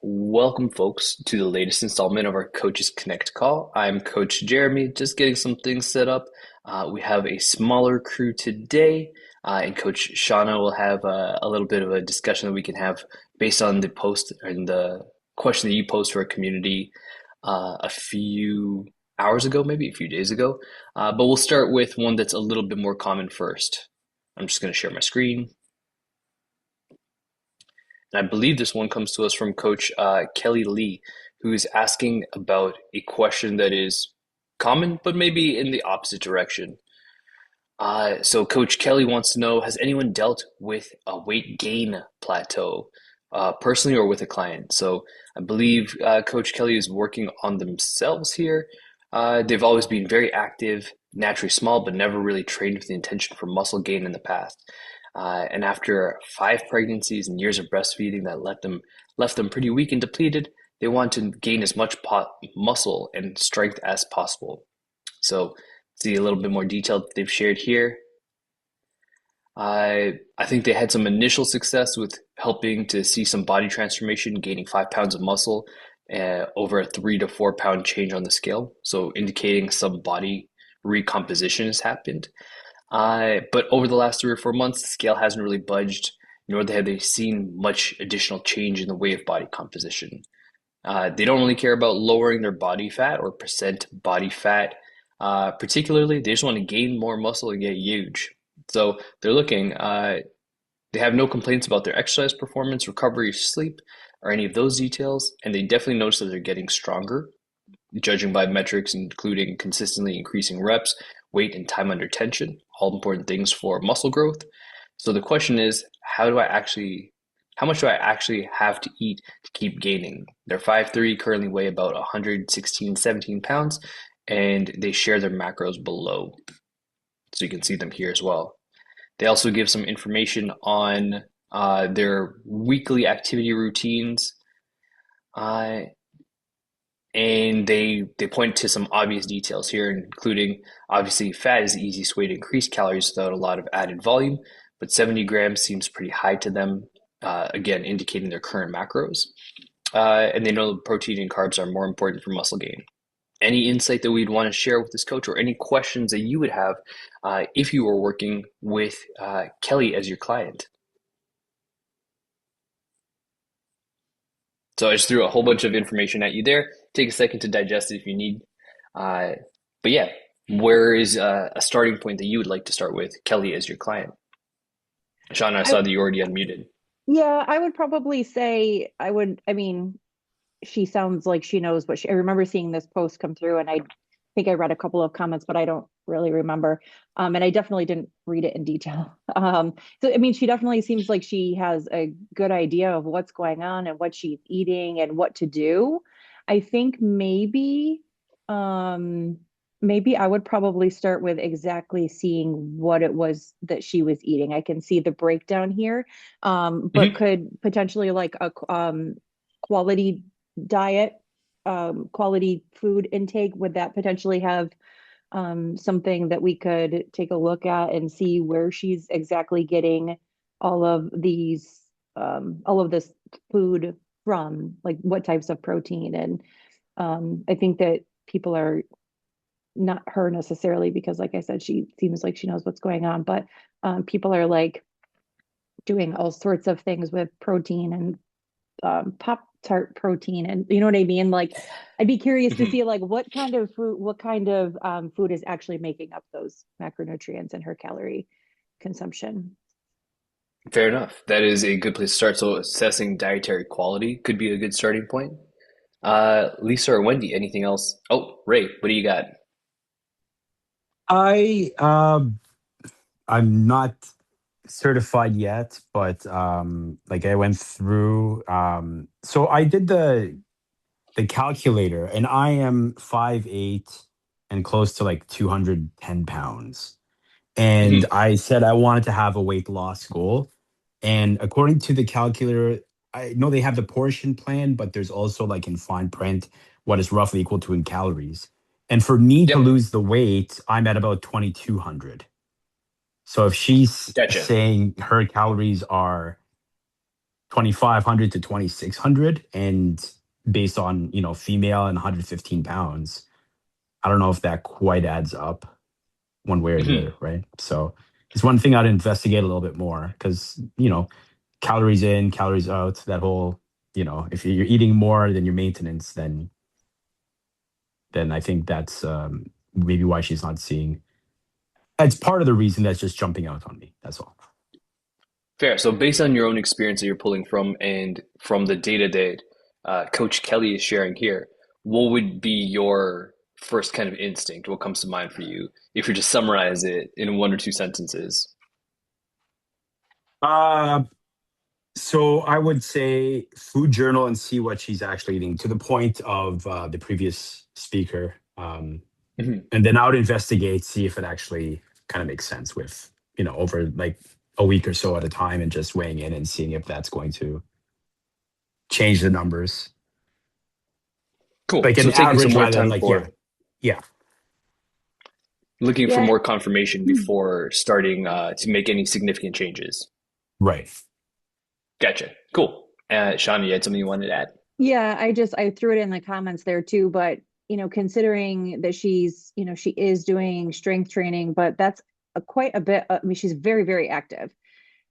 Welcome, folks, to the latest installment of our Coaches Connect call. I'm Coach Jeremy, just getting some things set up. We have a smaller crew today, and Coach Shauna will have a little bit of a discussion that we can have based on the post and the question that you posed to our community a few hours ago, maybe a few days ago. But we'll start with one that's a little bit more common first. I'm just going to share my screen. And I believe this one comes to us from Coach Kelly Lee, who is asking about a question that is common, but maybe in the opposite direction. So Coach Kelly wants to know, has anyone dealt with a weight gain plateau, personally or with a client? So I believe Coach Kelly is working on themselves here. They've always been very active, naturally small, but never really trained with the intention for muscle gain in the past. And after 5 pregnancies and years of breastfeeding that left them pretty weak and depleted, they want to gain as much muscle and strength as possible. So, see a little bit more detail that they've shared here. I think they had some initial success with helping to see some body transformation, gaining 5 pounds of muscle over a 3 to 4 pound change on the scale. So, indicating some body recomposition has happened. But over the last 3 or 4 months, the scale hasn't really budged, nor have they seen much additional change in the way of body composition. They don't really care about lowering their body fat or percent body fat, particularly. They just want to gain more muscle and get huge. So they're looking, they have no complaints about their exercise performance, recovery, sleep, or any of those details. And they definitely notice that they're getting stronger, judging by metrics including consistently increasing reps, weight, and time under tension, all important things for muscle growth. So the question is, how much do I actually have to eat to keep gaining? They're 5'3", currently weigh about 116, 17 pounds, and they share their macros below. So you can see them here as well. They also give some information on their weekly activity routines. Uh, And they point to some obvious details here, including obviously fat is the easiest way to increase calories without a lot of added volume, but 70 grams seems pretty high to them, again, indicating their current macros. And they know protein and carbs are more important for muscle gain. Any insight that we'd want to share with this coach, or any questions that you would have if you were working with Kelly as your client? So I just threw a whole bunch of information at you there. Take a second to digest it if you need. Uh, but yeah, where is a starting point that you would like to start with Kelly as your client? Sean, I I, saw that you already unmuted. yeah, I would probably say I mean, she sounds like she knows what I remember seeing this post come through and I think I read a couple of comments, but I don't really remember. And I definitely didn't read it in detail. So I mean, she definitely seems like she has a good idea of what's going on and what she's eating and what to do. I think um, maybe I would probably start with exactly seeing what it was that she was eating. I can see the breakdown here, but Hmm. could potentially like a quality diet, quality food intake, would that potentially have something that we could take a look at and see where she's exactly getting all of these, all of this food from, like what types of protein? And I think that people are not her necessarily, because like I said, she seems like she knows what's going on, but people are like doing all sorts of things with protein and pop tart protein, and you know what I mean. Like I'd be curious to Hmm. see like what kind of food is actually making up those macronutrients in her calorie consumption. Fair enough. That is a good place to start. So assessing dietary quality could be a good starting point. Lisa or Wendy, anything else? Oh, Ray, what do you got? I I'm not certified yet, but like I went through so I did the calculator and I am 5'8" and close to like 210 pounds. And Hmm. I said I wanted to have a weight loss goal. And according to the calculator, I know they have the portion plan, but there's also like in fine print what is roughly equal to in calories. And for me to Yep. lose the weight, I'm at about 2,200. So if she's Gotcha. saying her calories are 2,500 to 2,600, and based on female and 115 pounds, I don't know if that quite adds up one way or the Mhm. other, right? So it's one thing I'd investigate a little bit more because calories in, calories out, that whole, if you're eating more than your maintenance, then I think that's maybe why she's not seeing. That's part of the reason that's just jumping out on me. That's all. Fair. So based on your own experience that you're pulling from and from the data that Coach Kelly is sharing here, what would be your first kind of instinct? What comes to mind for you if you just summarize it in one or two sentences? Uh, so I would say food journal and see what she's actually eating to the point of the previous speaker. Mhm. And then I would investigate, see if it actually kind of makes sense with, over like a week or so at a time and just weighing in and seeing if that's going to change the numbers. Cool. Like So an taking some average more rather than time like, yeah, for yeah, looking for Yeah. more confirmation before starting to make any significant changes. right. Gotcha. Cool. Sean, you had something you wanted to add? Yeah, I threw it in the comments there too, but considering that she is doing strength training, but that's quite a bit. I mean, she's very, very active.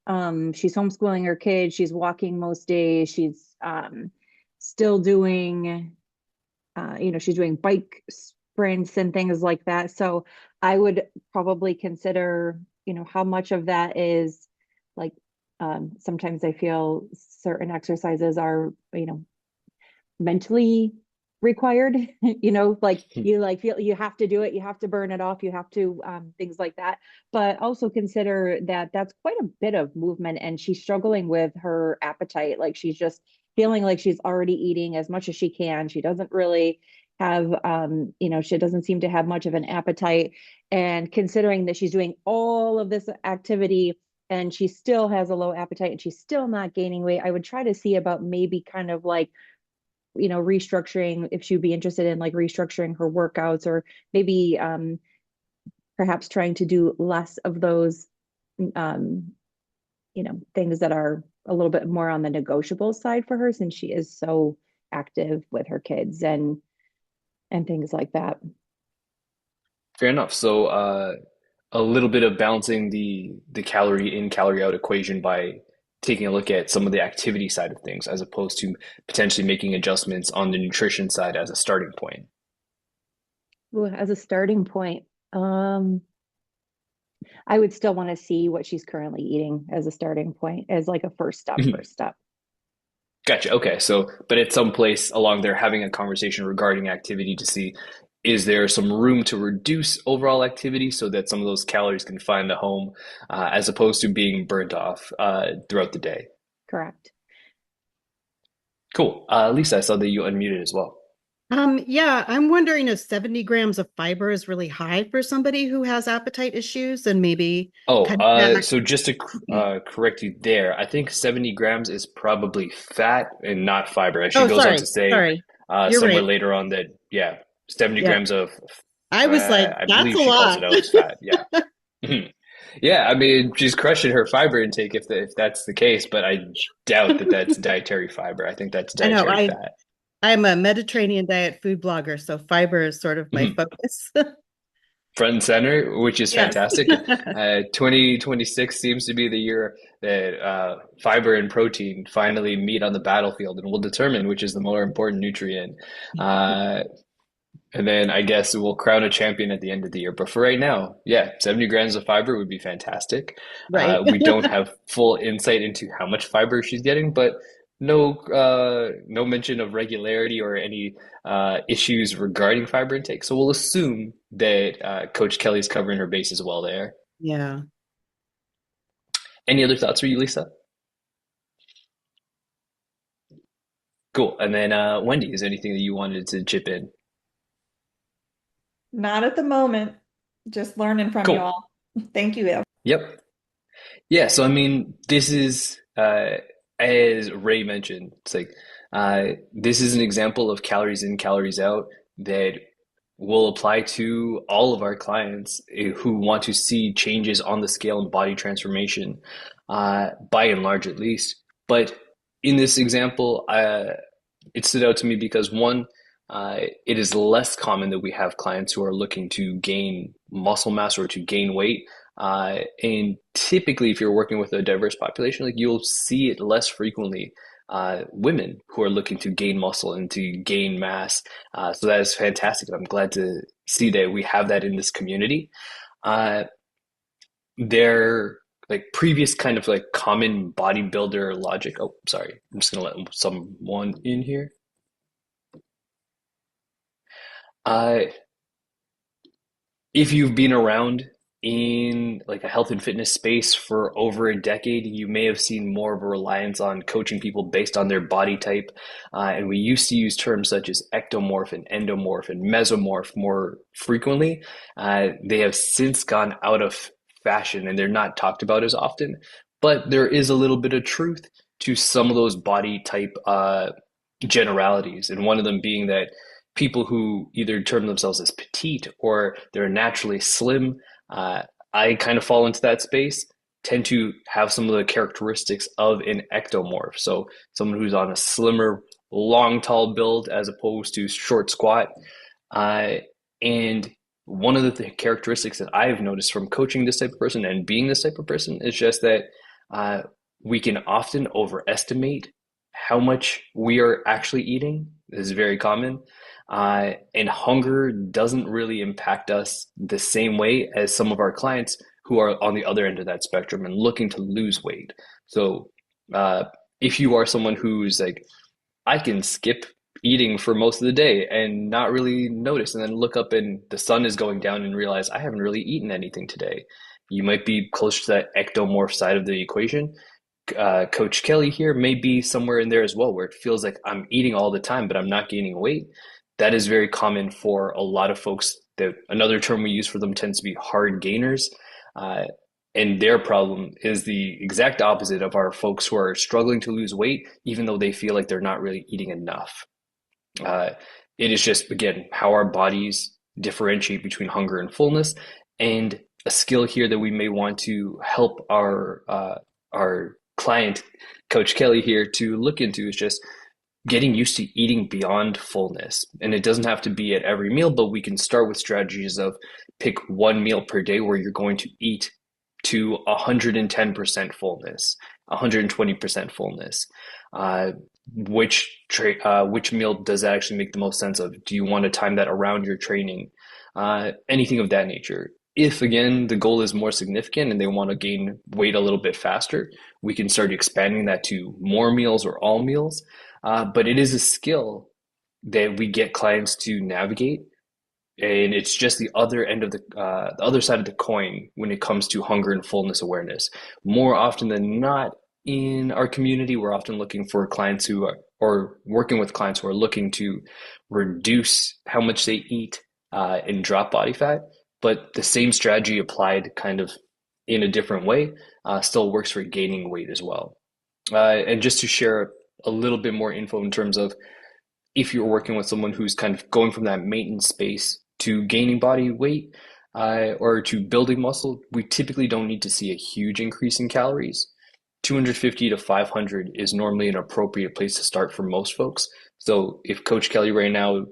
She's homeschooling her kids, she's walking most days, she's still doing she's doing bike sprints and things like that. So I would probably consider, how much of that is like sometimes I feel certain exercises are, mentally required. Like you like feel you have to do it, you have to burn it off, you have to things like that. But also consider that that's quite a bit of movement, and she's struggling with her appetite. Like she's just feeling like she's already eating as much as she can. She doesn't really have she doesn't seem to have much of an appetite, and considering that she's doing all of this activity and she still has a low appetite and she's still not gaining weight, I would try to see about maybe kind of like restructuring, if she'd be interested in like restructuring her workouts, or maybe perhaps trying to do less of those um things that are a little bit more on the negotiable side for her, since she is so active with her kids and things like that. Fair enough. So, a little bit of balancing the calorie in, calorie out equation by taking a look at some of the activity side of things, as opposed to potentially making adjustments on the nutrition side as a starting point. Ooh, as a starting point, I would still want to see what she's currently eating as a starting point, as like a first step, Mhm. first step. Gotcha. Okay. So, but at some place along there, having a conversation regarding activity to see is there some room to reduce overall activity so that some of those calories can find a home, as opposed to being burnt off throughout the day. Correct. Cool. Lisa, I saw that you unmuted as well. Yeah, I'm wondering if 70 grams of fiber is really high for somebody who has appetite issues and maybe Oh, cutting back. so just to correct you there, I think 70 grams is probably fat and not fiber. As she Oh, goes on to sorry. say Sorry. You're somewhere right. later on that, yeah, 70 Yeah. grams of, I was like, I that's believe a she calls lot. it out as fat. Yeah. Mhm. Yeah, I mean, she's crushing her fiber intake if that's the case, but I doubt that that's dietary fiber. I think that's I know. dietary fat. I'm a Mediterranean diet food blogger, so fiber is sort of my Mhm. focus. Front and center, which is Yes. fantastic. 2026 seems to be the year that fiber and protein finally meet on the battlefield and will determine which is the more important nutrient. Uh, and then I guess we'll crown a champion at the end of the year. But for right now, yeah, 70 grams of fiber would be fantastic. Right. We don't have full insight into how much fiber she's getting, but no mention of regularity or any issues regarding fiber intake. So we'll assume that Coach Kelly's covering her bases well there. Yeah. Any other thoughts for you, Lisa? Cool. And then Wendy, is there anything that you wanted to chip in? Not at the moment. Just learning from you Cool. all. Thank you, though. Yep. Yeah, so I mean, this is as Ray mentioned, it's like this is an example of calories in, calories out that will apply to all of our clients who want to see changes on the scale and body transformation, by and large at least. But in this example, it stood out to me because one, it is less common that we have clients who are looking to gain muscle mass or to gain weight. And typically, if you're working with a diverse population, like you'll see it less frequently. Women who are looking to gain muscle and to gain mass. So that is fantastic. I'm glad to see that we have that in this community. Uh, their like previous kind of like common bodybuilder logic. Oh, sorry. I'm just gonna let someone in here. Uh, if you've been around in like a health and fitness space for over a decade, you may have seen more of a reliance on coaching people based on their body type. And we used to use terms such as ectomorph and endomorph and mesomorph more frequently. They have since gone out of fashion and they're not talked about as often. But there is a little bit of truth to some of those body type generalities. And one of them being that people who either term themselves as petite or they're naturally slim, uh, I kind of fall into that space, tend to have some of the characteristics of an ectomorph. So someone who's on a slimmer, long, tall build as opposed to short, squat. Uh, and one of the characteristics that I've noticed from coaching this type of person and being this type of person is just that uh, we can often overestimate how much we are actually eating. This is very common. And hunger doesn't really impact us the same way as some of our clients who are on the other end of that spectrum and looking to lose weight. So, uh, if you are someone who's like, I can skip eating for most of the day and not really notice, and then look up and the sun is going down and realize I haven't really eaten anything today. You might be close to that ectomorph side of the equation. Coach Kelly here may be somewhere in there as well, where it feels like I'm eating all the time, but I'm not gaining weight. That is very common for a lot of folks. That another term we use for them tends to be hard gainers. Uh, and their problem is the exact opposite of our folks who are struggling to lose weight, even though they feel like they're not really eating enough. Uh, it is just, again, how our bodies differentiate between hunger and fullness. And a skill here that we may want to help our client, Coach Kelly here, to look into is just getting used to eating beyond fullness. And it doesn't have to be at every meal, but we can start with strategies of pick one meal per day where you're going to eat to 110% fullness, 120% fullness. Uh, which meal does that actually make the most sense of? Do you want to time that around your training? Anything of that nature. If again the goal is more significant and they want to gain weight a little bit faster, we can start expanding that to more meals or all meals. But it is a skill that we get clients to navigate, and it's just the other end of the other side of the coin when it comes to hunger and fullness awareness. More often than not, in our community, we're often looking for clients who are, or working with clients who are looking to reduce how much they eat and drop body fat. But the same strategy applied kind of in a different way still works for gaining weight as well. And just to share a little bit more info in terms of if you're working with someone who's kind of going from that maintenance space to gaining body weight or to building muscle, we typically don't need to see a huge increase in calories. 250 to 500 is normally an appropriate place to start for most folks. So if Coach Kelly right now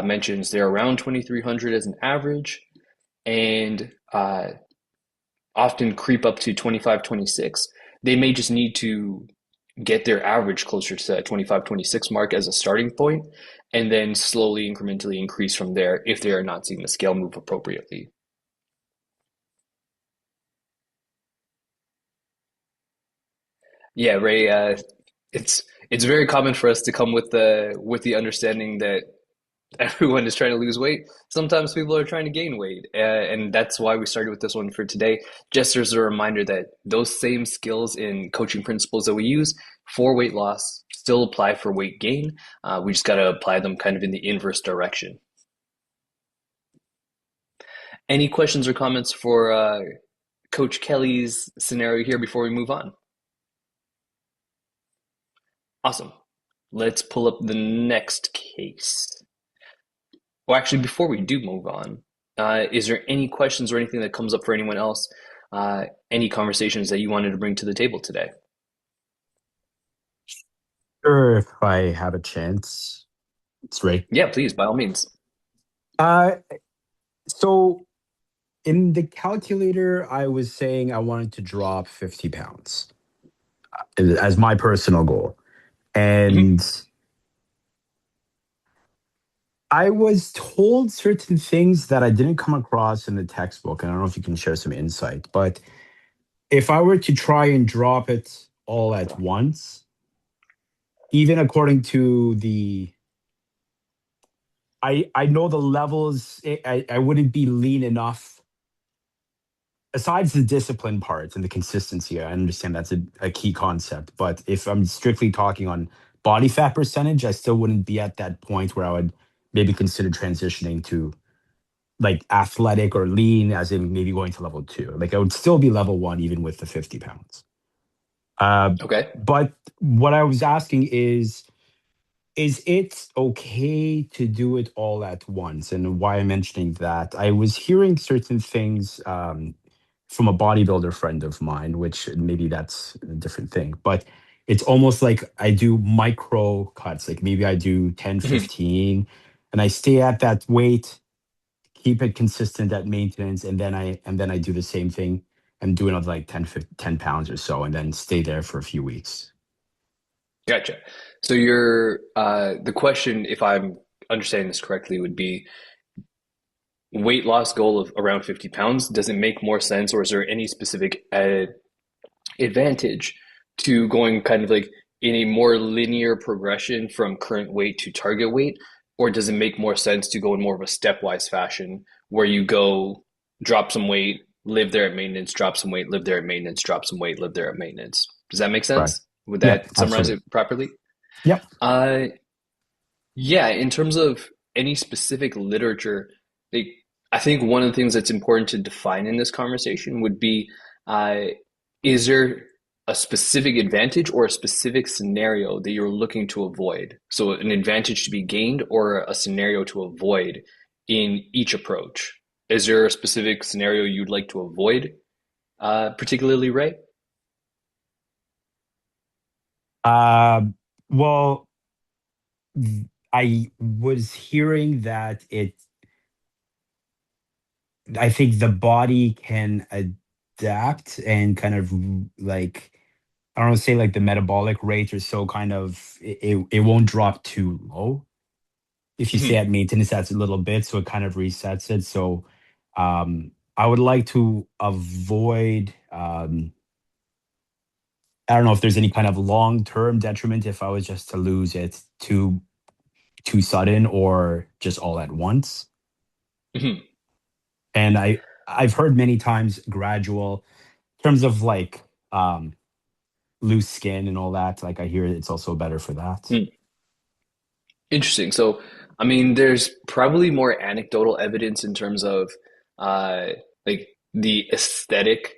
mentions they're around 2,300 as an average and often creep up to 25, 26, they may just need to get their average closer to that 25, 26 mark as a starting point, and then slowly incrementally increase from there if they are not seeing the scale move appropriately. Yeah, Ray, it's very common for us to come with the understanding that everyone is trying to lose weight. Sometimes people are trying to gain weight, and that's why we started with this one for today. Just as a reminder that those same skills and coaching principles that we use for weight loss still apply for weight gain. We just got to apply them kind of in the inverse direction. Any questions or comments for Coach Kelly's scenario here before we move on? Awesome. Let's pull up the next case. Well, actually, before we do move on, is there any questions or anything that comes up for anyone else? Any conversations that you wanted to bring to the table today? Sure, if I have a chance. It's Ray. Yeah, please, by all means. Uh, so in the calculator, I was saying I wanted to drop 50 pounds as my personal goal. Mhm. And I was told certain things that I didn't come across in the textbook. And I don't know if you can share some insight, but if I were to try and drop it all at once, even according to I know the levels, I wouldn't be lean enough. Besides the discipline part and the consistency, I understand that's a key concept. But if I'm strictly talking on body fat percentage, I still wouldn't be at that point where I would maybe consider transitioning to like athletic or lean, as in maybe going to level two. Like I would still be level one even with the 50 pounds. Uh, Okay. but what I was asking is it okay to do it all at once? And why I'm mentioning that, I was hearing certain things from a bodybuilder friend of mine, which maybe that's a different thing, but it's almost like I do micro cuts. Like maybe I do 10, Mhm. 15, and I stay at that weight, keep it consistent at maintenance, and then I do the same thing and do another like 10 pounds or so, and then stay there for a few weeks. Gotcha. So the question, if I'm understanding this correctly, would be weight loss goal of around 50 pounds. Does it make more sense, or is there any specific advantage to going kind of like in a more linear progression from current weight to target weight? Or does it make more sense to go in more of a stepwise fashion where you go drop some weight, live there at maintenance, drop some weight, live there at maintenance, drop some weight, live there at maintenance? Does that make Right. sense? Would Yep, that summarize absolutely. it properly? Yep. Uh, yeah, in terms of any specific literature, they, I think one of the things that's important to define in this conversation would be uh, is there a specific advantage or a specific scenario that you're looking to avoid? So, an advantage to be gained or a scenario to avoid in each approach. Is there a specific scenario you'd like to avoid, particularly, Ray? Uh, well, I was hearing that I think the body can adapt and kind of like, I don't know, say like the metabolic rate or so kind of, it won't drop too low. If you stay Mhm. at maintenance, that's a little bit, so it kind of resets it. So, I would like to avoid, I don't know if there's any kind of long-term detriment if I was just to lose it too sudden or just all at once. Mhm. And I've heard many times gradual in terms of like loose skin and all that. Like I hear it's also better for that. Mhm. Interesting. So, I mean, there's probably more anecdotal evidence in terms of uh, like the aesthetic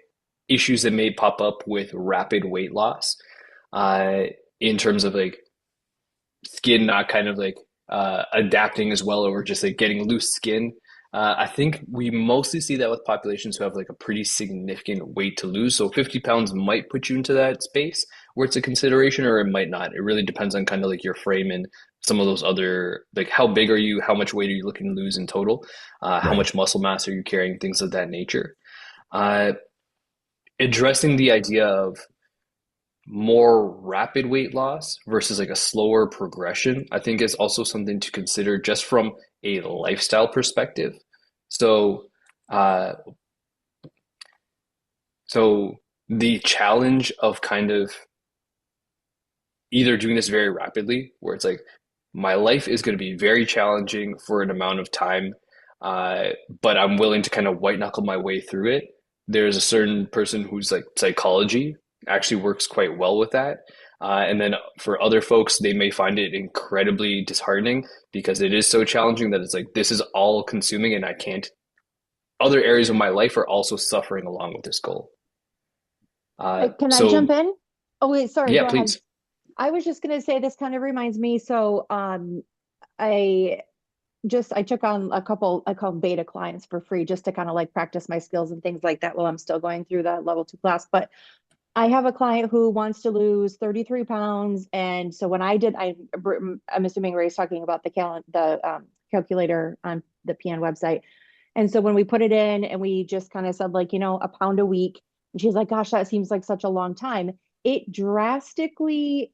issues that may pop up with rapid weight loss, uh, in terms of like skin not kind of like adapting as well, or just like getting loose skin. I think we mostly see that with populations who have like a pretty significant weight to lose. So 50 pounds might put you into that space where it's a consideration, or it might not. It really depends on kind of like your frame and some of those other, like how big are you, how much weight are you looking to lose in total, how Right. much muscle mass are you carrying, things of that nature. Uh, Addressing the idea of more rapid weight loss versus like a slower progression, I think is also something to consider just from a lifestyle perspective. So, uh, so the challenge of kind of either doing this very rapidly, where it's like my life is going to be very challenging for an amount of time, uh, but I'm willing to kind of white knuckle my way through it. There's a certain person who's like psychology actually works quite well with that. And then for other folks, they may find it incredibly disheartening because it is so challenging that it's like this is all consuming and I can't. Other areas of my life are also suffering along with this goal. Can I jump So in? Oh, wait, sorry, yeah, go ahead. please. I was just going to say this kind of reminds me. So, I I took on a couple, I call them beta clients for free just to kind of like practice my skills and things like that while I'm still going through that level two class. But I have a client who wants to lose 33 pounds. And so when I'm assuming Ray's talking about the calculator on the PN website. And so when we put it in and we just kind of said like, a pound a week, and she's like, gosh, that seems like such a long time. It drastically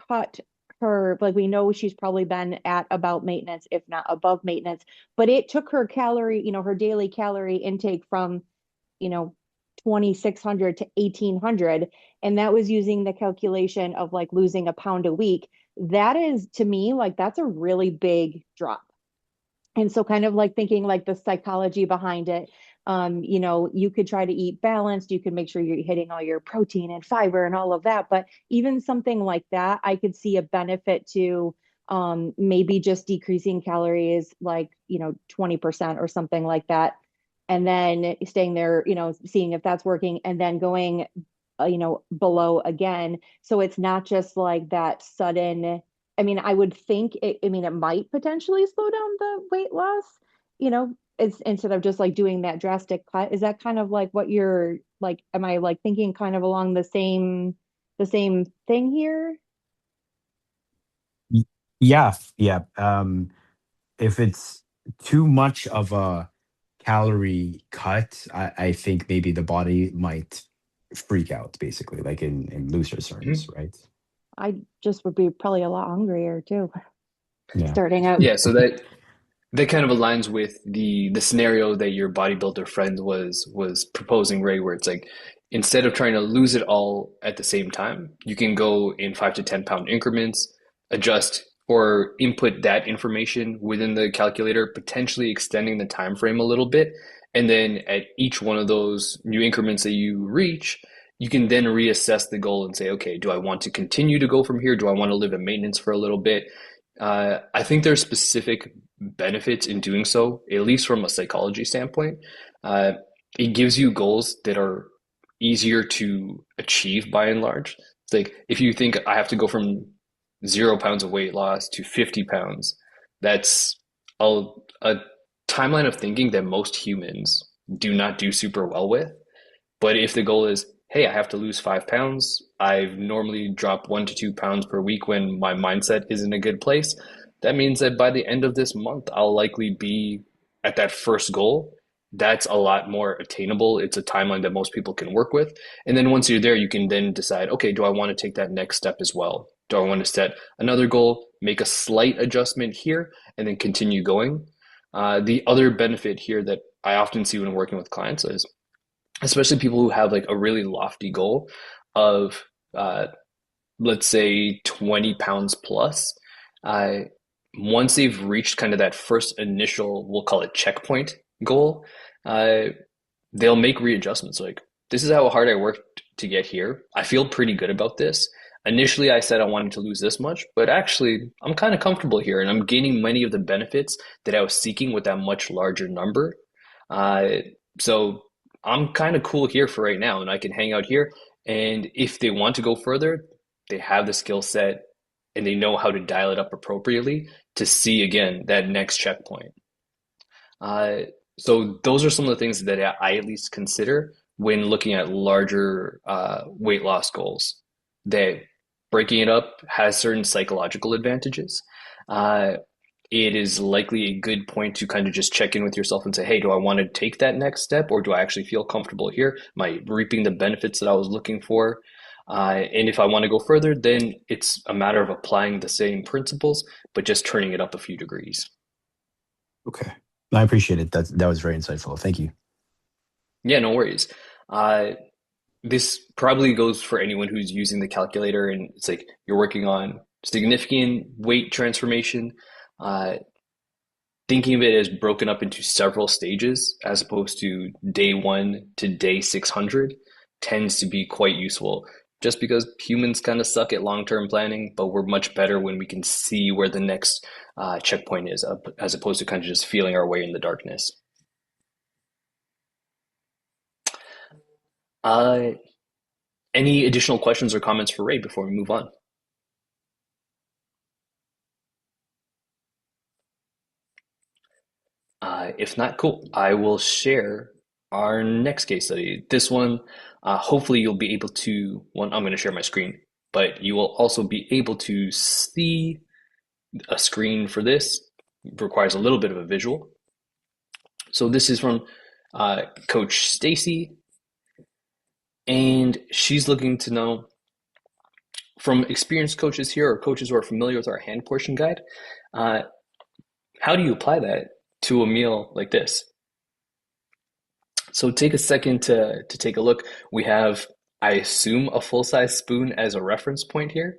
cut her, like we know she's probably been at about maintenance, if not above maintenance, but it took her her daily calorie intake from, you know, 2,600 to 1,800. And that was using the calculation of like losing a pound a week. That is to me, like, that's a really big drop. And so kind of like thinking like the psychology behind it, you could try to eat balanced, you could make sure you're hitting all your protein and fiber and all of that. But even something like that, I could see a benefit to maybe just decreasing calories like, 20% or something like that. And then staying there, seeing if that's working and then going, below again. So it's not just like that sudden. I mean, I would think it might potentially slow down the weight loss, it's instead of just like doing that drastic cut. Is that kind of like what you're like, am I like thinking kind of along the same thing here? Y- Yeah, yeah. If it's too much of a calorie cut, I think maybe the body might freak out, basically, like in looser terms, Mhm. right? I just would be probably a lot hungrier too, Yeah. starting out. Yeah, so that kind of aligns with the scenario that your bodybuilder friend was proposing, Ray, where it's like instead of trying to lose it all at the same time, you can go in 5 to 10 pound increments, adjust or input that information within the calculator, potentially extending the time frame a little bit. And then at each one of those new increments that you reach, you can then reassess the goal and say, okay, do I want to continue to go from here? Do I want to live in maintenance for a little bit? I think there's specific benefits in doing so, at least from a psychology standpoint. Uh, it gives you goals that are easier to achieve by and large. It's like if you think I have to go from 0 pounds of weight loss to 50 pounds, that's a timeline of thinking that most humans do not do super well with. But if the goal is, hey, I have to lose 5 pounds, I've normally dropped 1 to 2 pounds per week when my mindset is in a good place. That means that by the end of this month, I'll likely be at that first goal. That's a lot more attainable. It's a timeline that most people can work with. And then once you're there, you can then decide, okay, do I want to take that next step as well? Do I want to set another goal, make a slight adjustment here, and then continue going? The other benefit here that I often see when working with clients is especially people who have like a really lofty goal of uh, let's say 20 pounds plus. uh, Once they've reached kind of that first initial, we'll call it checkpoint goal, uh, they'll make readjustments like, this is how hard I worked to get here. I feel pretty good about this. Initially, I said I wanted to lose this much, but actually, I'm kind of comfortable here and I'm gaining many of the benefits that I was seeking with that much larger number. Uh, so I'm kind of cool here for right now and I can hang out here. And if they want to go further, they have the skill set and they know how to dial it up appropriately to see again that next checkpoint. Uh, so those are some of the things that I at least consider when looking at larger weight loss goals. That breaking it up has certain psychological advantages. Uh, it is likely a good point to kind of just check in with yourself and say, hey, do I want to take that next step or do I actually feel comfortable here? Am I reaping the benefits that I was looking for? And if I want to go further, then it's a matter of applying the same principles, but just turning it up a few degrees. Okay. I appreciate it. That was very insightful. Thank you. Yeah, no worries. Uh, this probably goes for anyone who's using the calculator and it's like you're working on significant weight transformation. Uh, Thinking of it as broken up into several stages as opposed to day one to day 600 tends to be quite useful just because humans kind of suck at long-term planning, but we're much better when we can see where the next checkpoint is as opposed to kind of just feeling our way in the darkness. Uh, any additional questions or comments for Ray before we move on? If not, cool. I will share our next case study. This one, hopefully you'll be able to, one, I'm going to share my screen, but you will also be able to see a screen for this. It requires a little bit of a visual. So this is from Coach Stacy, and she's looking to know from experienced coaches here or coaches who are familiar with our hand portion guide, how do you apply that to a meal like this? So take a second to take a look. We have, I assume, a full-size spoon as a reference point here,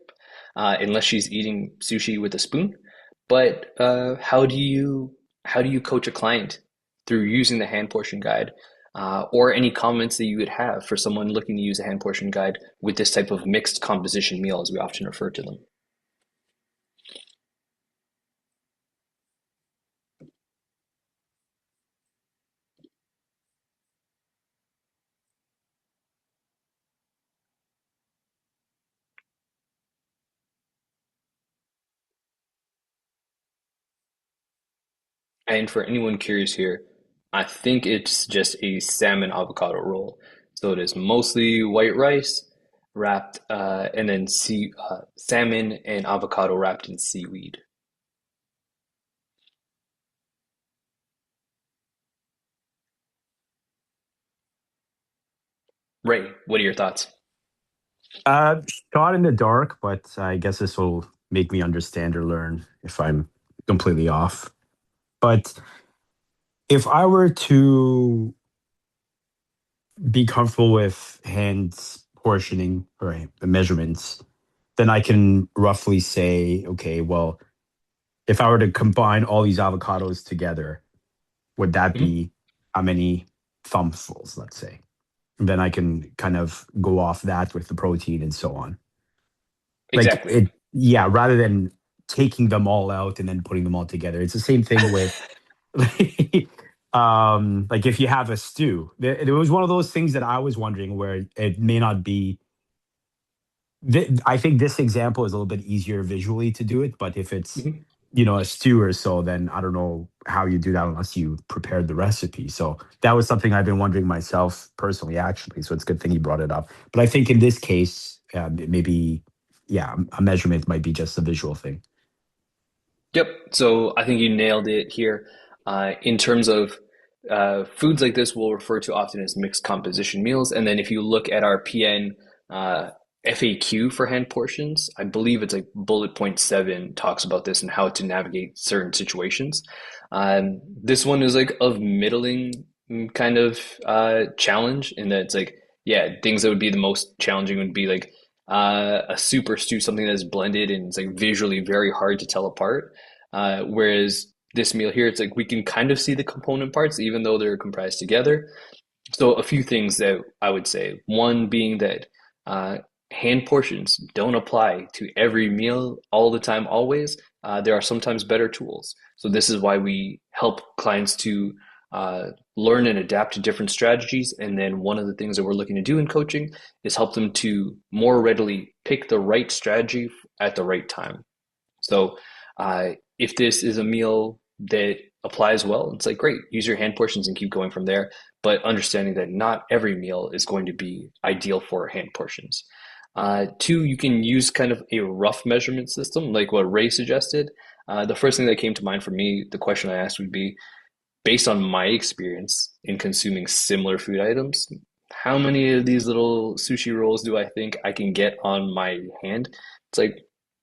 unless she's eating sushi with a spoon. But how do you coach a client through using the hand portion guide, or any comments that you would have for someone looking to use a hand portion guide with this type of mixed composition meal, as we often refer to them? And for anyone curious here, I think it's just a salmon avocado roll. So it is mostly white rice wrapped, and then salmon and avocado wrapped in seaweed. Ray, what are your thoughts? Uh, Shot in the dark, but I guess this will make me understand or learn if I'm completely off. But if I were to be comfortable with hand portioning or the measurements, then I can roughly say, okay, well, if I were to combine all these avocados together, would that Mhm. be how many thumbfuls, let's say? And then I can kind of go off that with the protein and so on. Like Exactly. it, yeah, rather than taking them all out and then putting them all together. It's the same thing with like if you have a stew. There was one of those things that I was wondering where it may not be I think this example is a little bit easier visually to do it, but if it's Mhm. a stew or so, then I don't know how you do that unless you prepared the recipe. So that was something I've been wondering myself personally, actually. So it's a good thing you brought it up. But I think in this case, maybe, yeah, a measurement might be just a visual thing. Yep. So I think you nailed it here. In terms of foods like this, we'll refer to often as mixed composition meals. And then if you look at our PN uh, FAQ for hand portions, I believe it's like bullet point 7 talks about this and how to navigate certain situations. This one is like of middling kind of challenge in that it's like, yeah, things that would be the most challenging would be like a soup or stew, something that's blended and it's like visually very hard to tell apart. Whereas this meal here, it's like we can kind of see the component parts, even though they're comprised together. So a few things that I would say. One being that uh, hand portions don't apply to every meal all the time, always. There are sometimes better tools. So this is why we help clients to uh, learn and adapt to different strategies. And then one of the things that we're looking to do in coaching is help them to more readily pick the right strategy at the right time. So if this is a meal that applies well, it's like great, use your hand portions and keep going from there. But understanding that not every meal is going to be ideal for hand portions. Two, you can use kind of a rough measurement system, like what Ray suggested. The first thing that came to mind for me, the question I asked would be, based on my experience in consuming similar food items, how many of these little sushi rolls do I think I can get on my hand? It's like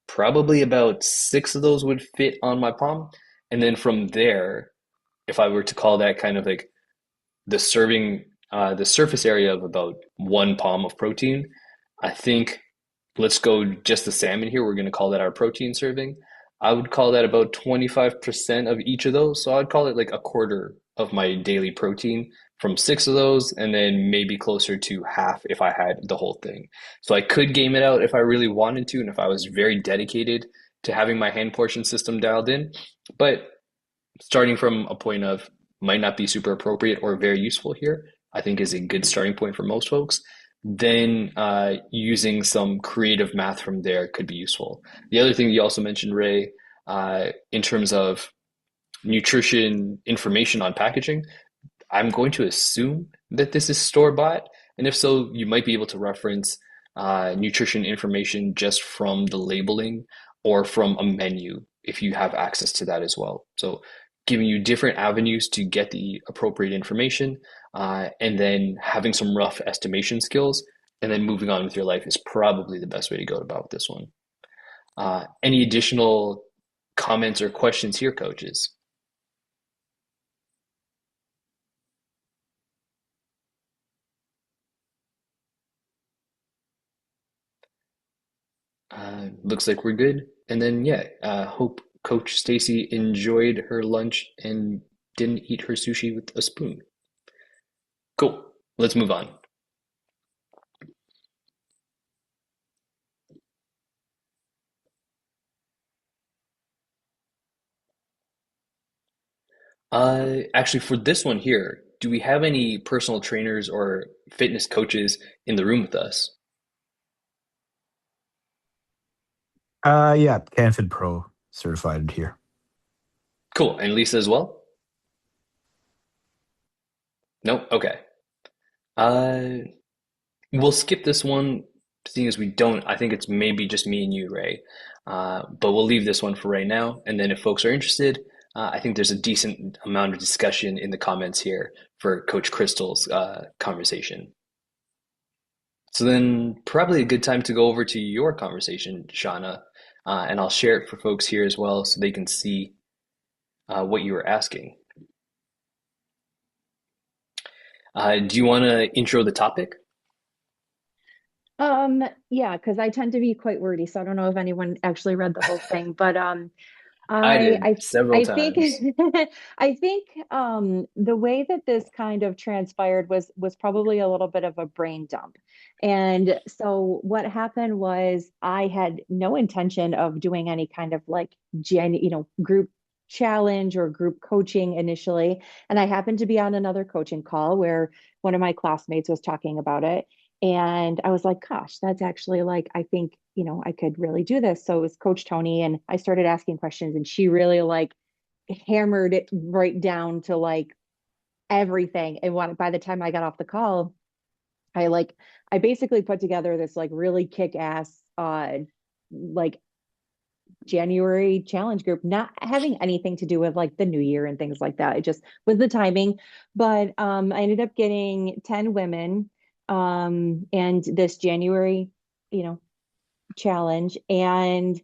probably about 6 of those would fit on my palm. And then from there, if I were to call that kind of like the surface area of about 1 palm of protein, I think let's go just the salmon here. We're going to call that our protein serving. I would call that about 25% of each of those. So I'd call it like a quarter of my daily protein from 6 of those, and then maybe closer to half if I had the whole thing. So I could game it out if I really wanted to, and if I was very dedicated to having my hand portion system dialed in. But starting from a point of might not be super appropriate or very useful here, I think is a good starting point for most folks. Then using some creative math from there could be useful. The other thing you also mentioned, Ray, in terms of nutrition information on packaging, I'm going to assume that this is store-bought, and if so, you might be able to reference nutrition information just from the labeling or from a menu if you have access to that as well. So, giving you different avenues to get the appropriate information, and then having some rough estimation skills, and then moving on with your life is probably the best way to go about this one. Any additional comments or questions here, coaches? Looks like we're good. And then, yeah, hope Coach Stacy enjoyed her lunch and didn't eat her sushi with a spoon. Cool. Let's move on. Actually, for this one here, do we have any personal trainers or fitness coaches in the room with us? Yeah, CanFit Pro certified here. Cool. And Lisa as well? No? Okay. Uh, we'll skip this one, seeing as we don't. I think it's maybe just me and you, Ray. But we'll leave this one for right now. And then if folks are interested, I think there's a decent amount of discussion in the comments here for Coach Crystal's conversation. So then, probably a good time to go over to your conversation, Shauna, and I'll share it for folks here as well so they can see what you were asking. Do you want to intro the topic? Yeah, because I tend to be quite wordy, so I don't know if anyone actually read the whole thing, but I I did I several I think times. I think the way that this kind of transpired was probably a little bit of a brain dump. And so what happened was I had no intention of doing any kind of like group challenge or group coaching initially. And I happened to be on another coaching call where one of my classmates was talking about it. And I was like, gosh, that's actually like, I think, I could really do this. So it was Coach Tony, and I started asking questions, and she really like hammered it right down to like everything. And by the time I got off the call, I like, I basically put together this like really kick-ass, like January challenge group, not having anything to do with like the new year and things like that. It just was the timing. But I ended up getting 10 women and this January, you know, challenge. And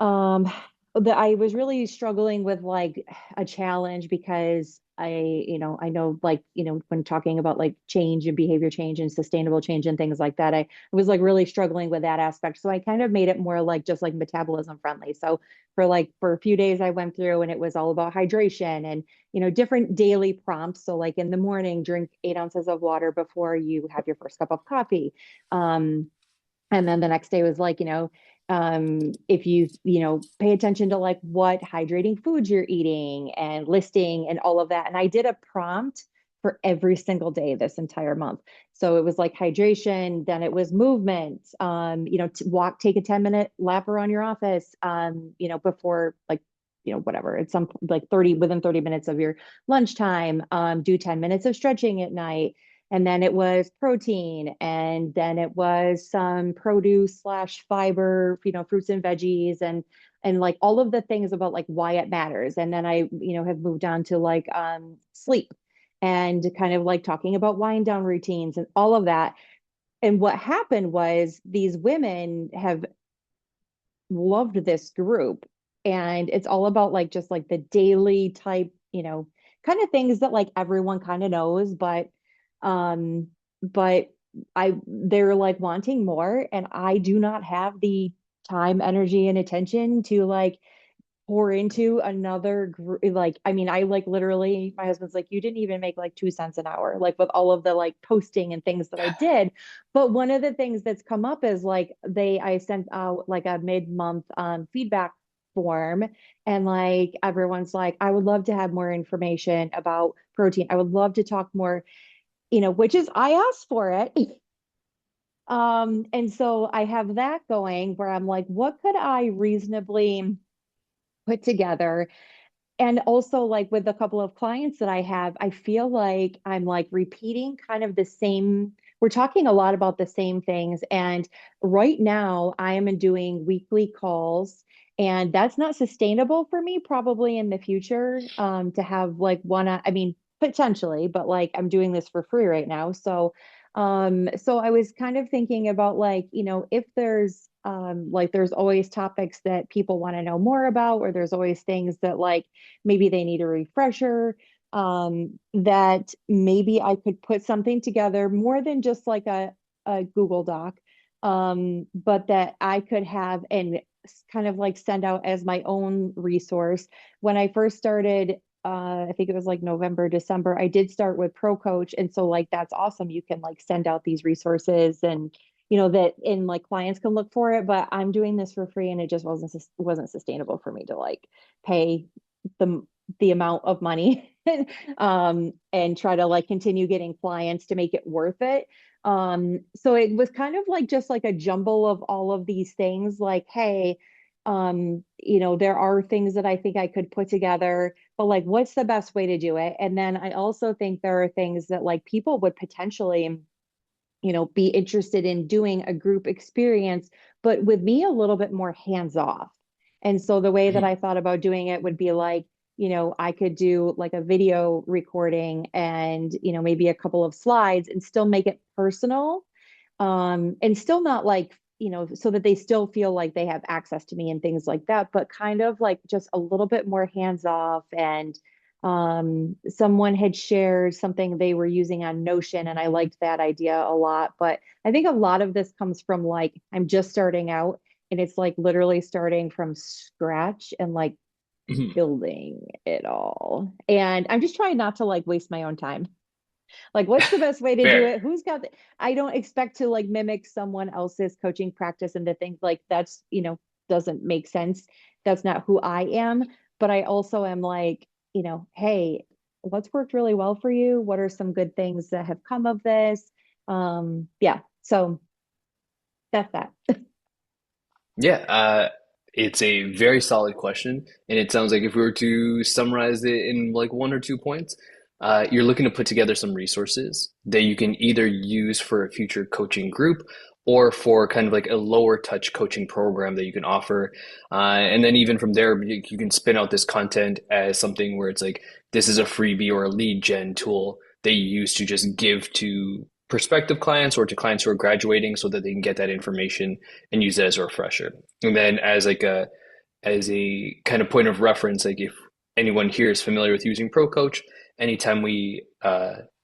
um I was really struggling with like a challenge because I know like, when talking about like change and behavior change and sustainable change and things like that, I was like really struggling with that aspect. So I kind of made it more like just like metabolism friendly. So for a few days I went through, and it was all about hydration and, different daily prompts. So like in the morning, drink 8 ounces of water before you have your first cup of coffee. Um, and then the next day was like, if you pay attention to like what hydrating foods you're eating and listing and all of that. And I did a prompt for every single day this entire month. So it was like hydration, then it was movement, to take a 10-minute lap around your office, before like, whatever, it's some like within 30 minutes of your lunchtime, do 10 minutes of stretching at night. And then it was protein, and then it was some produce slash fiber, fruits and veggies, and like all of the things about like why it matters. And then I, have moved on to like sleep, and kind of like talking about wind down routines and all of that. And what happened was these women have loved this group, and it's all about like just like the daily type, kind of things that like everyone kind of knows, um but they're like wanting more, and I do not have the time, energy, and attention to like pour into another group. Like, I mean, I like literally, my husband's like, you didn't even make like 2 cents an hour, like with all of the like posting and things that I did. But one of the things that's come up is like I sent out like a mid-month feedback form, and like everyone's like, I would love to have more information about protein. I would love to talk more, which is, I asked for it. And so I have that going where I'm like, what could I reasonably put together and also like with a couple of clients that I have, I feel like I'm like repeating kind of the same. We're talking a lot about the same things. And right now I am doing weekly calls, and that's not sustainable for me probably in the future, to have like one, I mean, potentially, but like I'm doing this for free right now. So I was kind of thinking about like, if there's like there's always topics that people want to know more about, or there's always things that like maybe they need a refresher, that maybe I could put something together more than just like a Google Doc, but that I could have and kind of like send out as my own resource. When I first started, I think it was like November, December, I did start with Pro Coach. And so like that's awesome. You can like send out these resources, and that and like clients can look for it, but I'm doing this for free, and it just wasn't sustainable for me to like pay the the amount of money and try to like continue getting clients to make it worth it. So it was kind of like just like a jumble of all of these things, like, hey, there are things that I think I could put together, but like, what's the best way to do it? And then I also think there are things that like people would potentially, be interested in doing a group experience, but with me a little bit more hands off. And so the way that Mhm. I thought about doing it would be like, I could do like a video recording and, maybe a couple of slides and still make it personal, and still not like, so that they still feel like they have access to me and things like that, but kind of like just a little bit more hands off. And someone had shared something they were using on Notion, and I liked that idea a lot. But I think a lot of this comes from like I'm just starting out, and it's like literally starting from scratch and like Mhm. building it all. And I'm just trying not to like waste my own time. Like, what's the best way to do Fair. it? I don't expect to like mimic someone else's coaching practice and to think like that's, doesn't make sense. That's not who I am. But I also am like, hey, what's worked really well for you? What are some good things that have come of this? Yeah. So that's that. Yeah, it's a very solid question, and it sounds like if we were to summarize it in like one or 2 points, you're looking to put together some resources that you can either use for a future coaching group or for kind of like a lower touch coaching program that you can offer. And then even from there, you can spin out this content as something where it's like, this is a freebie or a lead gen tool that you use to just give to prospective clients or to clients who are graduating so that they can get that information and use it as a refresher. And then as a kind of point of reference, like if anyone here is familiar with using Pro Coach, anytime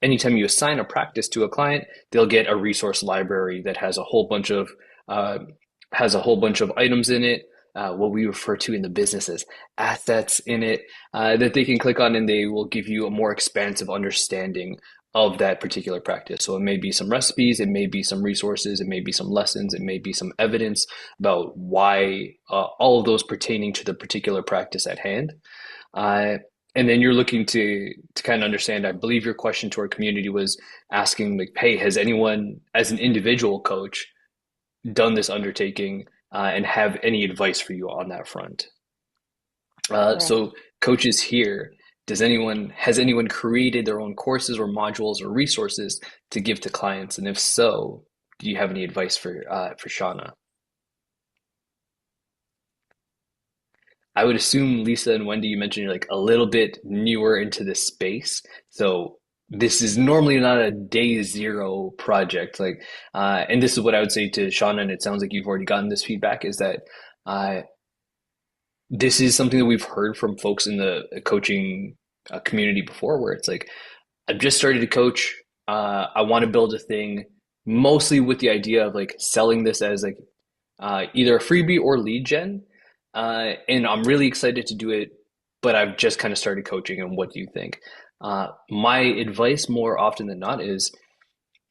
anytime you assign a practice to a client, they'll get a resource library that uh, has a whole bunch of items in it. What we refer to in the business as assets in it, that they can click on, and they will give you a more expansive understanding of that particular practice. So it may be some recipes, it may be some resources, it may be some lessons, it may be some evidence about why, all of those pertaining to the particular practice at hand. Uh, and then you're looking to kind of understand. I believe your question to our community was asking like, hey, has anyone as an individual coach done this undertaking, and have any advice for you on that front? Correct. So coaches here, has anyone created their own courses or modules or resources to give to clients? And if so, do you have any advice for Shauna? I would assume Lisa and Wendy, you mentioned you're like a little bit newer into this space. So this is normally not a day zero project. Like, and this is what I would say to Shauna, and it sounds like you've already gotten this feedback, is that uh, this is something that we've heard from folks in the coaching community before, where it's like, I've just started to coach. I want to build a thing, mostly with the idea of like selling this as like either a freebie or lead gen. And I'm really excited to do it, but I've just kind of started coaching. And what do you think? My advice, more often than not, is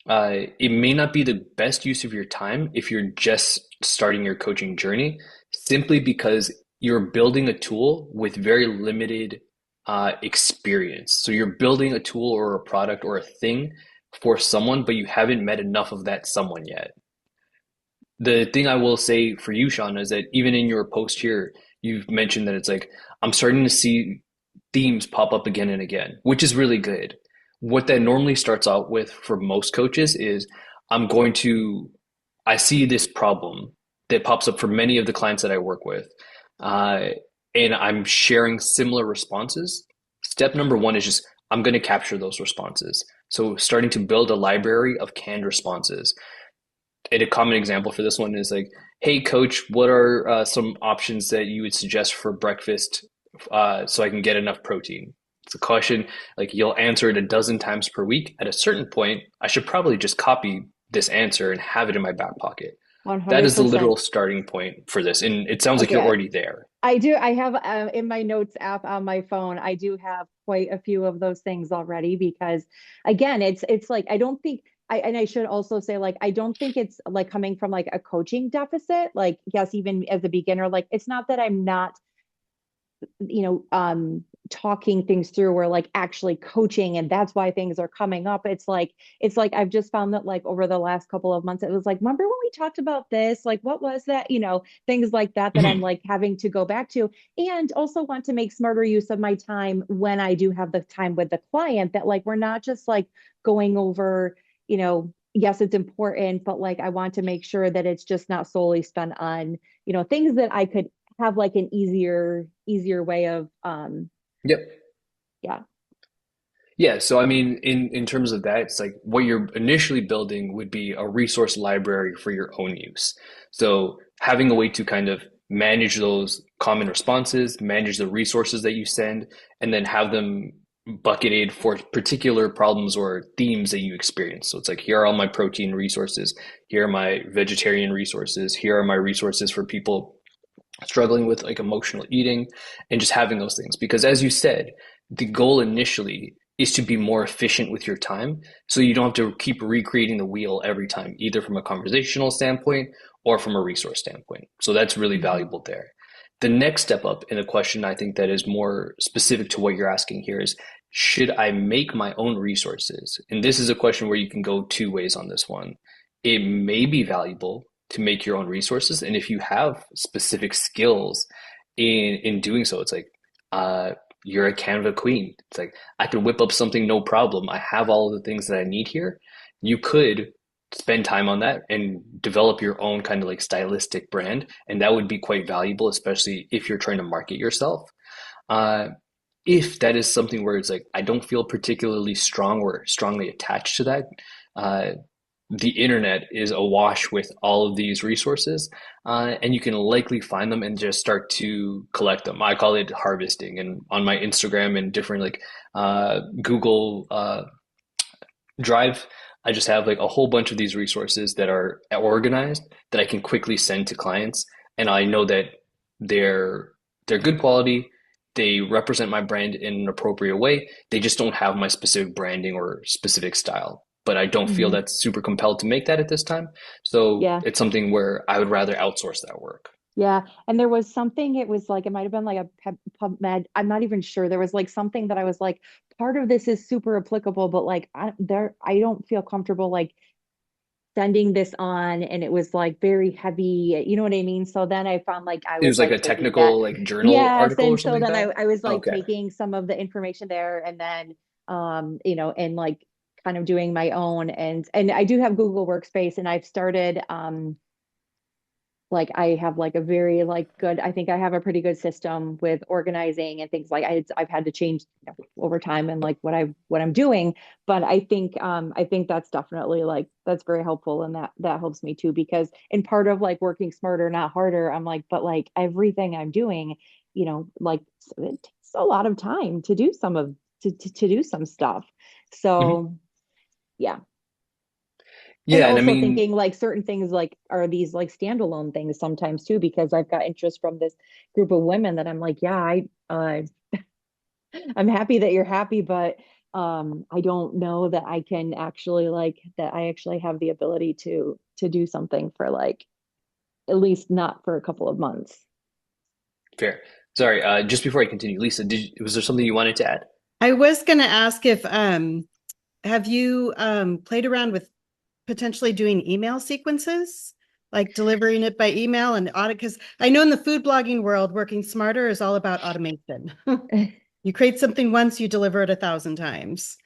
it may not be the best use of your time if you're just starting your coaching journey, simply because you're building a tool with very limited experience. So you're building a tool or a product or a thing for someone, but you haven't met enough of that someone yet. The thing I will say for you, Shauna, is that even in your post here, you've mentioned that it's like, I'm starting to see themes pop up again and again, which is really good. What that normally starts out with for most coaches is I'm going to, I see this problem that pops up for many of the clients that I work with, uh, and I'm sharing similar responses. Step number one is just I'm going to capture those responses. So starting to build a library of canned responses. And a common example for this one is like, "Hey, coach, what are some options that you would suggest for breakfast so I can get enough protein?" It's a question like you'll answer it a dozen times per week. At a certain point, I should probably just copy this answer and have it in my back pocket. That is the 100%. literal starting point for this, and it sounds like you're Okay. already there. I do. I have in my notes app on my phone, I do have quite a few of those things already because again, it's like I don't think and I should also say like I don't think it's like coming from like a coaching deficit. Like, yes, even as a beginner, like it's not that I'm not talking things through or like actually coaching and that's why things are coming up. It's like I've just found that like over the last couple of months it was like, remember when we talked about this, like what was that, things like that I'm Mhm. like having to go back to, and also want to make smarter use of my time when I do have the time with the client, that like we're not just like going over, yes, it's important, but like I want to make sure that it's just not solely spent on things that I could have like an easier way of Yep. yeah. Yeah, so I mean, in terms of that, it's like what you're initially building would be a resource library for your own use. So having a way to kind of manage those common responses, manage the resources that you send, and then have them bucketed for particular problems or themes that you experience. So it's like here are all my protein resources, here are my vegetarian resources, here are my resources for people struggling with like emotional eating, and just having those things. Because as you said, the goal initially is to be more efficient with your time so you don't have to keep recreating the wheel every time, either from a conversational standpoint or from a resource standpoint. So that's really Mhm. valuable there. The next step up in a question I think that is more specific to what you're asking here is, should I make my own resources? And this is a question where you can go two ways on this one. It may be valuable to make your own resources. And if you have specific skills in doing so, it's like uh, you're a Canva queen. It's like I could whip up something no problem. I have all of the things that I need here. You could spend time on that and develop your own kind of like stylistic brand, and that would be quite valuable, especially if you're trying to market yourself. Uh, if that is something where it's like I don't feel particularly strong or strongly attached to that, uh, the internet is awash with all of these resources, and you can likely find them and just start to collect them. I call it harvesting, and on my Instagram and different like Google Drive, I just have like a whole bunch of these resources that are organized that I can quickly send to clients, and I know that they're they're good quality. They represent my brand in an appropriate way. They just don't have my specific branding or specific style. But I don't feel Mhm. that's super compelled to make that at this time. So Yeah. it's something where I would rather outsource that work. Yeah. And there was something, it was like, it might have been like a PubMed. I'm not even sure. There was like something that I was like, part of this is super applicable, but like I don't feel comfortable like sending this on. And it was like very heavy, you know what I mean? So then I found like I It was was like like a taking that. technical like journal Yes. article or And so something like then that. I was like Okay. taking some of the information there and then and like kind of doing my own, and I do have Google Workspace, and I've started like I have like a very like good, I think I have a pretty good system with organizing and things like I've had to change over time and like what I'm doing. But I think that's definitely like that's very helpful, and that helps me too, because in part of like working smarter not harder, I'm like, but like everything I'm doing, like it takes a lot of time to do some of to do some stuff. Mhm. So yeah. And Yeah, and I also mean, thinking like certain things like are these like standalone things sometimes too, because I've got interest from this group of women that I'm like, yeah, I'm happy that you're happy, but I don't know that I can actually like that I actually have the ability to do something for like at least not for a couple of months. fair. Sorry, just before I continue, Lisa, was there something you wanted to add? I was going to ask if have you played around with potentially doing email sequences, like delivering it by email and audit? Because I know in the food blogging world, working smarter is all about automation. You create something once, you deliver it 1,000 times.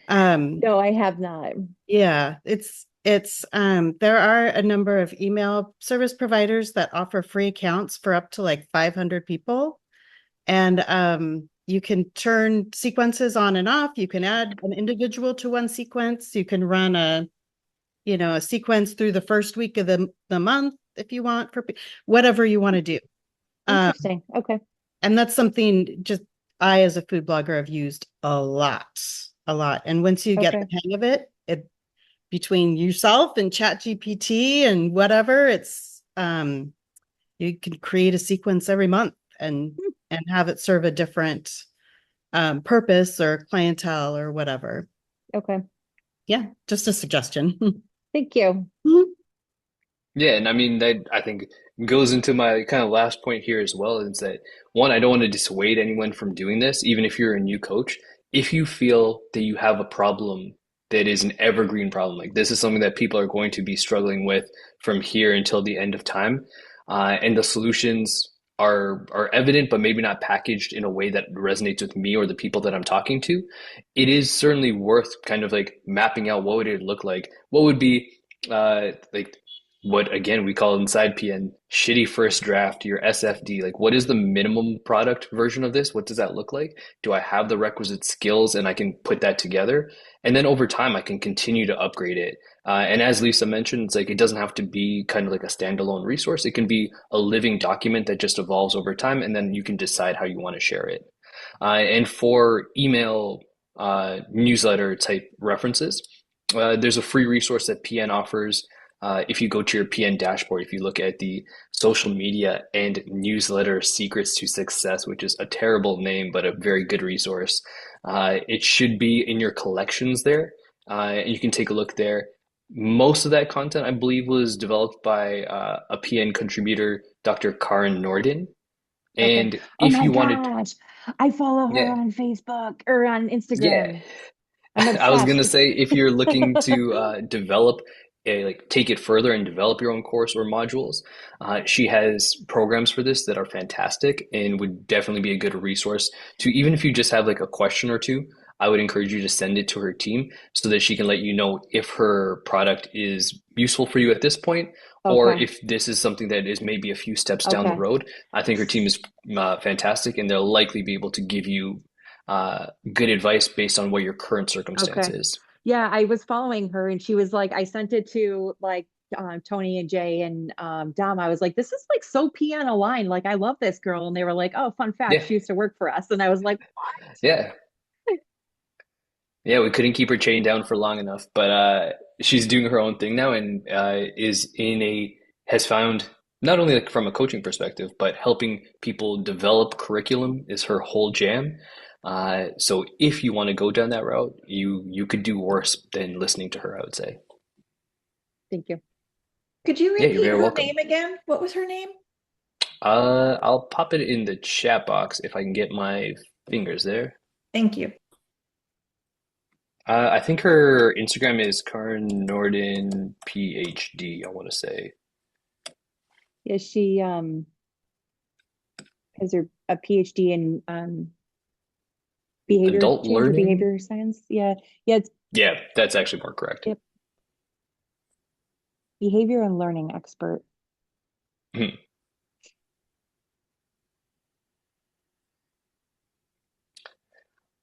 No, I have not. Yeah, it's there are a number of email service providers that offer free accounts for up to like 500 people. And you can turn sequences on and off. You can add an individual to one sequence. You can run a sequence through the first week of the month if you want, for whatever you want to do. Interesting. Okay. And that's something just I, as a food blogger, have used a lot. And once you get the hang of it, between yourself and Chat GPT and whatever, it's you can create a sequence every month and have it serve a different purpose or clientele or whatever. Okay. Yeah, just a suggestion. Thank you. Yeah, and I mean that I think goes into my kind of last point here as well, is that one, I don't want to dissuade anyone from doing this, even if you're a new coach. If you feel that you have a problem that is an evergreen problem, like this is something that people are going to be struggling with from here until the end of time, and the solutions are evident, but maybe not packaged in a way that resonates with me or the people that I'm talking to, it is certainly worth kind of like mapping out what would it look like, what would be like what again we call inside PN shitty first draft, your SFD. Like, what is the minimum product version of this? What does that look like? Do I have the requisite skills and I can put that together? And then over time, I can continue to upgrade it. And as Lisa mentioned, it's like it doesn't have to be kind of like a standalone resource. It can be a living document that just evolves over time, and then you can decide how you want to share it. And for email newsletter type references, there's a free resource that PN offers. If you go to your PN dashboard, if you look at the social media and newsletter secrets to success, which is a terrible name, but a very good resource, it should be in your collections there. You can take a look there. Most of that content, I believe, was developed by a PN contributor, Dr. Karin Norden. Okay. And Oh if my you wanted, gosh. I follow her yeah, on Facebook or on yeah. Instagram. I'm I was gonna obsessed. say if you're looking to develop like take it further and develop your own course or modules, she has programs for this that are fantastic and would definitely be a good resource to even if you just have like a question or two. I would encourage you to send it to her team so that she can let you know if her product is useful for you at this point or Okay. if this is something that is maybe a few steps down the Okay. road. I think her team is fantastic and they'll likely be able to give you good advice based on what your current circumstance Okay. is. Yeah, I was following her and she was like, I sent it to like Tony and Jay and Dom. I was like, this is like so piano line. Like, I love this girl. And they were like, oh, fun fact, Yeah, she used to work for us. And I was like, yeah, yeah. We couldn't keep her chained down for long enough, but she's doing her own thing now and is in a has found not only like from a coaching perspective, but helping people develop curriculum is her whole jam. So if you want to go down that route, you could do worse than listening to her, I would say. thank you. Could you Yeah, you're repeat very her welcome. name again? What was her name? I'll pop it in the chat box if I can get my fingers there. Thank you. I think her Instagram is Karen Norden PhD, I want to say. Yeah, she has her a PhD in behavior Adult change or learning? behavior science. Yeah. Yeah, it's Yeah, that's actually more correct. yep, behavior and learning expert. Mhm.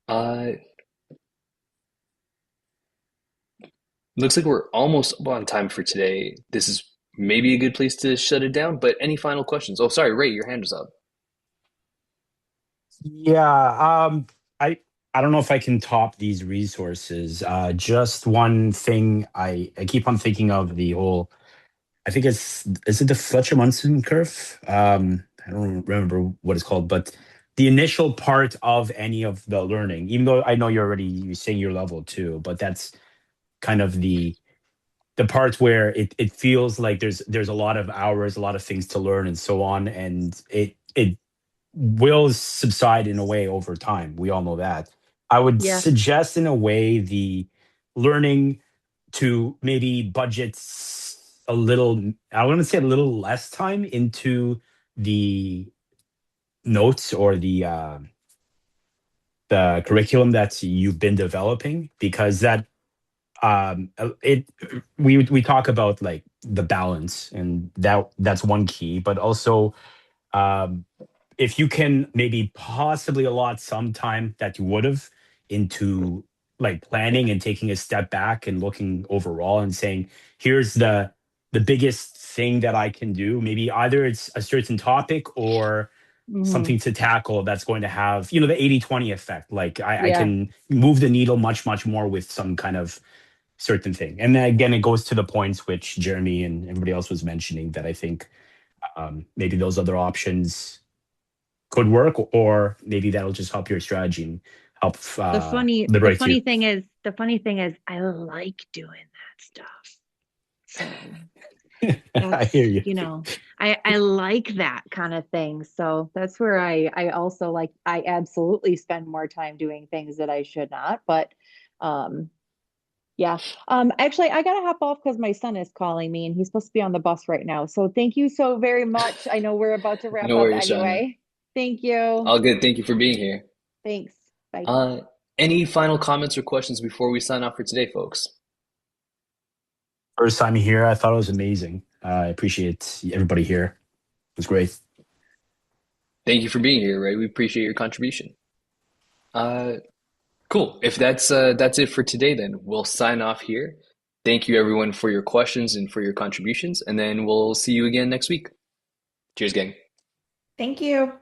Uh, Looks like we're almost up on time for today. This is maybe a good place to shut it down, but any final questions? Oh, sorry, Ray, your hand is up. Yeah, I don't know if I can top these resources. Just one thing I keep on thinking of the whole. I think it's is it the Fletcher Munson curve? I don't remember what it's called, but the initial part of any of the learning, even though I know you're saying your level two, but that's kind of the parts where it feels like there's a lot of hours, a lot of things to learn and so on, and it will subside in a way over time. We all know that. I would Yeah. suggest in a way the learning to maybe budget a little, I want to say a little less time into the notes or the the curriculum that you've been developing, because that it we talk about like the balance, and that's one key, but also um, if you can maybe possibly allot some time that you would have into like planning and taking a step back and looking overall and saying, here's the biggest thing that I can do. Maybe either it's a certain topic or Mhm. something to tackle that's going to have, the 80/20 effect. Like I Yeah. can move the needle much, much more with some kind of certain thing. And then again, it goes to the points which Jeremy and everybody else was mentioning, that I think maybe those other options could work, or maybe that'll just help your strategy and help The liberate you. funny thing is, I like doing that stuff. So I that's, hear you. I like that kind of thing. So that's where I also like, I absolutely spend more time doing things that I should not, but um, yeah. Actually, I gotta hop off because my son is calling me and he's supposed to be on the bus right now. So thank you so very much. I know we're about to wrap No up worries, Shauna. anyway. Thank you. All good. Thank you for being here. Thanks. Bye. Uh, any final comments or questions before we sign off for today, folks? First time here, I thought it was amazing. I appreciate everybody here. It was great. Thank you for being here, Ray. We appreciate your contribution. Uh, cool. If that's it for today, then we'll sign off here. Thank you, everyone, for your questions and for your contributions, and then we'll see you again next week. Cheers, gang. Thank you.